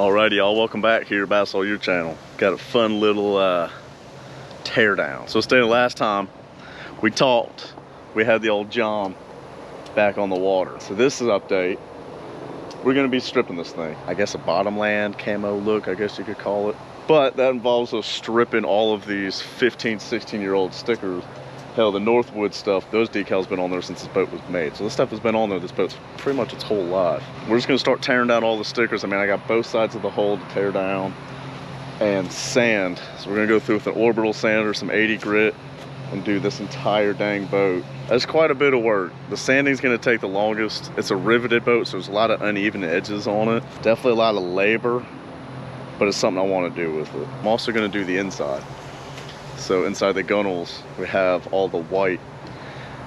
Alrighty, y'all, welcome back here to Bass All Year channel. Got a fun little tear down. So staying last time we talked, we had the old John back on the water. So this is an update. We're gonna be stripping this thing. I guess a bottomland camo look, I guess you could call it. But that involves us stripping all of these 15, 16-year-old stickers. Hell, the Northwood stuff, those decals been on there since this boat was made. So this stuff has been on there, this boat's pretty much its whole life. We're just gonna start tearing down all the stickers. I mean, I got both sides of the hull to tear down and sand. So we're gonna go through with an orbital sander, some 80 grit, and do this entire dang boat. That's quite a bit of work. The sanding's gonna take the longest. It's a riveted boat, so there's a lot of uneven edges on it. Definitely a lot of labor, but it's something I wanna do with it. I'm also gonna do the inside. So inside the gunnels, we have all the white.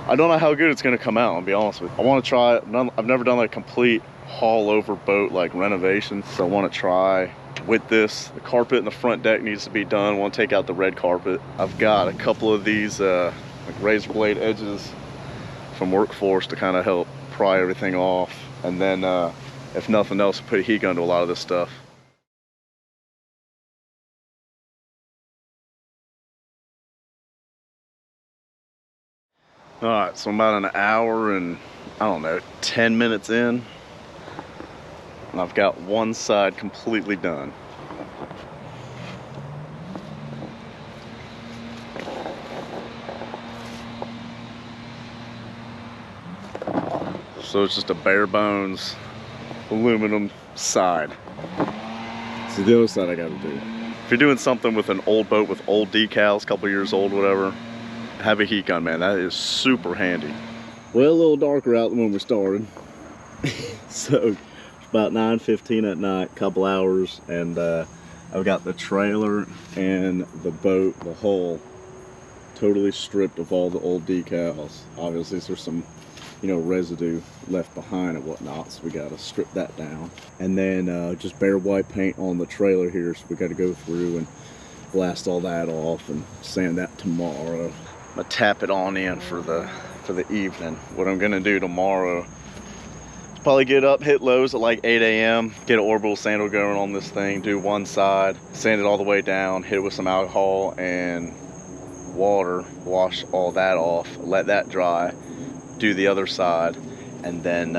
I don't know how good it's gonna come out, I'll be honest with you. I wanna try it. I've never done like a complete haul over boat like renovation, so I wanna try with this. The carpet in the front deck needs to be done. I wanna take out the red carpet. I've got a couple of these like razor blade edges from Workforce to kind of help pry everything off. And then if nothing else, put a heat gun to a lot of this stuff. All right, so I'm about an hour and, I don't know, 10 minutes in, and I've got one side completely done. So it's just a bare bones aluminum side. So the other side I gotta do. If you're doing something with an old boat with old decals, couple years old, whatever, have a heat gun, man. That is super handy. Well, a little darker out than when we started. So about 9:15 at night, couple hours, and I've got the trailer and the boat, the hull, totally stripped of all the old decals. Obviously there's some, you know, residue left behind and whatnot, so we gotta strip that down. And then just bare white paint on the trailer here, so we gotta go through and blast all that off and sand that tomorrow. I'm gonna tap it on in for the evening. What I'm gonna do tomorrow is probably get up, hit lows at like 8 a.m., get an orbital sander going on this thing, do one side, sand it all the way down, hit it with some alcohol and water, wash all that off, let that dry, do the other side, and then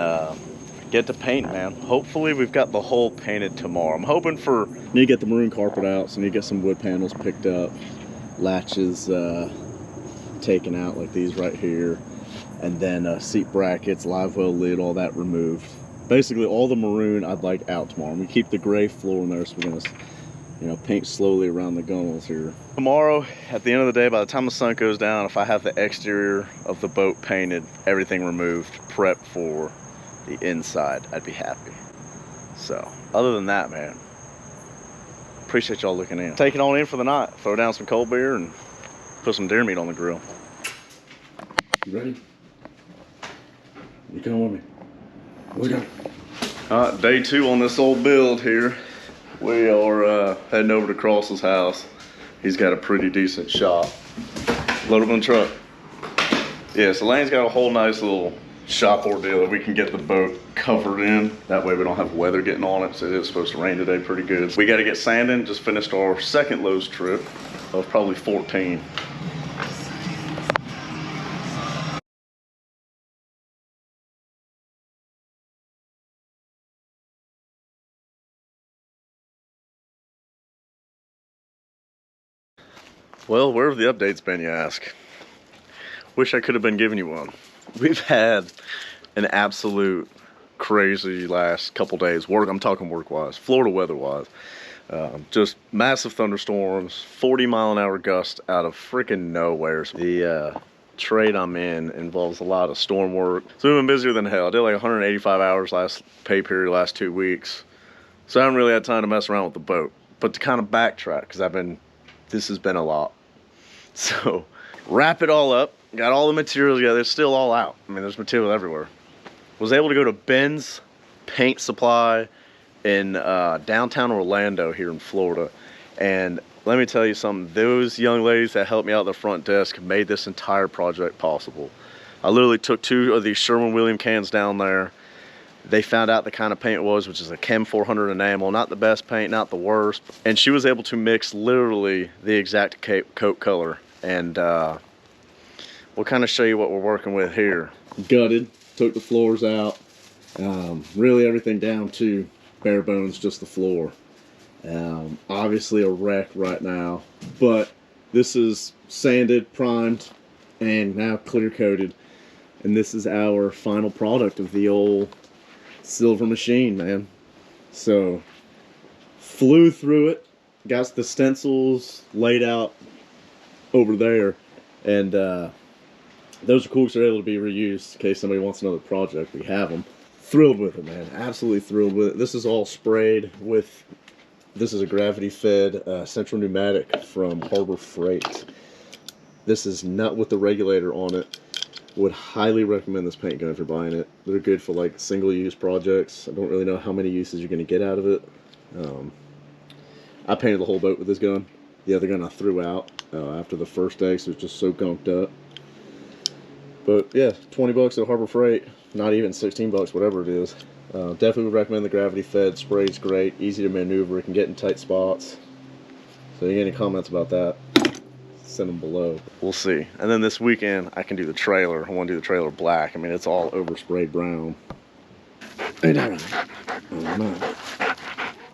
get to paint, man. Hopefully we've got the hull painted tomorrow. I'm hoping for, need to get the maroon carpet out, so I need to get some wood panels picked up, latches taken out like these right here, and then seat brackets, live well lid, all that removed. Basically all the maroon I'd like out tomorrow. We keep the gray floor in there, so we're gonna, you know, paint slowly around the gunnels here. Tomorrow, at the end of the day, by the time the sun goes down, if I have the exterior of the boat painted, everything removed, prepped for the inside, I'd be happy. So other than that, man, appreciate y'all looking in. Take it on in for the night, throw down some cold beer and put some deer meat on the grill. You ready? You come with me. We go. All right, day 2 on this old build here. We are heading over to Cross's house. He's got a pretty decent shop. Load up on the truck. Yeah, so Lane's got a whole nice little shop ordeal that we can get the boat covered in. That way we don't have weather getting on it. So it is supposed to rain today pretty good. We got to get sanding. Just finished our second Lowe's trip of probably 14. Well, where have the updates been, you ask? Wish I could have been giving you one. We've had an absolute crazy last couple days. I'm talking work-wise, Florida weather-wise. Just massive thunderstorms, 40-mile-an-hour gust out of freaking nowhere. The trade I'm in involves a lot of storm work. So we've been busier than hell. I did like 185 hours last pay period, last 2 weeks. So I haven't really had time to mess around with the boat. But to kind of backtrack, because this has been a lot. So wrap it all up, got all the materials together, it's still all out. I mean, there's material everywhere. Was able to go to Ben's Paint Supply in downtown Orlando here in Florida. And let me tell you something, those young ladies that helped me out at the front desk made this entire project possible. I literally took 2 of these Sherwin-Williams cans down there, They found out the kind of paint it was, which is a Chem 400 enamel, not the best paint, not the worst. And she was able to mix literally the exact coat color. And we'll kind of show you what we're working with here. Gutted, took the floors out, really everything down to bare bones, just the floor. Obviously a wreck right now, but this is sanded, primed, and now clear coated. And this is our final product of the old silver machine, man. So flew through it, got the stencils laid out over there, and those are cool because they're able to be reused in case somebody wants another project. We have them. Thrilled with it, man. Absolutely thrilled with it. This is all sprayed with, this is a gravity fed central pneumatic from Harbor Freight. This is not with the regulator on it. Would highly recommend this paint gun if you're buying it. They're good for like single-use projects. I don't really know how many uses you're going to get out of it. I painted the whole boat with this gun. The other gun I threw out after the first day, so it's just so gunked up. But yeah, 20 bucks at Harbor Freight. Not even 16 bucks, whatever it is. Definitely would recommend the gravity fed. Spray's great, easy to maneuver, it can get in tight spots. So you get any comments about that, send them below. We'll see. And then this weekend I can do the trailer. I want to do the trailer black. I mean, it's all oversprayed brown.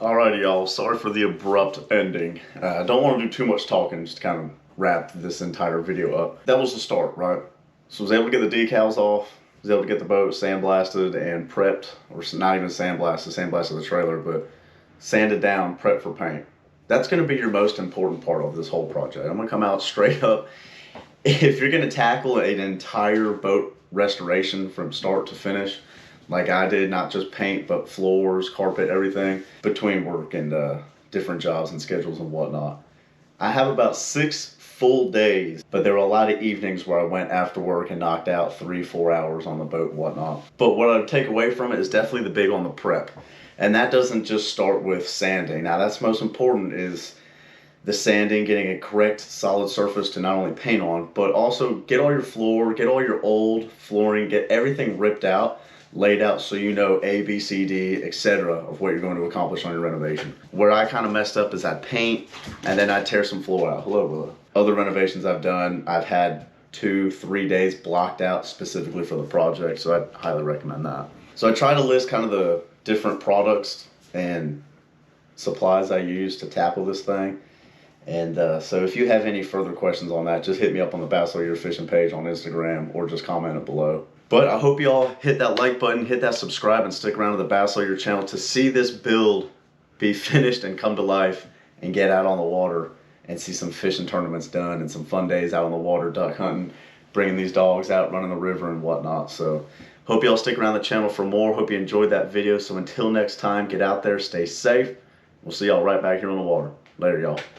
Alrighty, y'all. Sorry for the abrupt ending. I don't want to do too much talking, just to kind of wrap this entire video up. That was the start, right? So I was able to get the decals off. I was able to get the boat sandblasted and prepped, or not even sandblasted the trailer, but sanded down, prepped for paint. That's going to be your most important part of this whole project. I'm going to come out straight up. If you're going to tackle an entire boat restoration from start to finish, like I did, not just paint, but floors, carpet, everything, between work and different jobs and schedules and whatnot, I have about 6 full days, but there were a lot of evenings where I went after work and knocked out 3-4 hours on the boat and whatnot. But what I would take away from it is definitely the big on the prep. And that doesn't just start with sanding. Now that's most important, is the sanding, getting a correct solid surface to not only paint on, but also get all your floor, get all your old flooring, get everything ripped out, laid out so you know A, B, C, D, etc. of what you're going to accomplish on your renovation. Where I kind of messed up is I'd paint and then I'd tear some floor out. Hello, Willow. Other renovations I've done, I've had 2-3 days blocked out specifically for the project, so I'd highly recommend that. So I try to list kind of the different products and supplies I use to tackle this thing. And so if you have any further questions on that, just hit me up on the Bass Year Fishing page on Instagram, or just comment it below. But I hope you all hit that like button, hit that subscribe, and stick around to the Bass Year channel to see this build be finished and come to life and get out on the water and see some fishing tournaments done and some fun days out on the water, duck hunting, bringing these dogs out, running the river and whatnot. So hope you all stick around the channel for more. Hope you enjoyed that video. So until next time, get out there, stay safe. We'll see y'all right back here on the water. Later, y'all.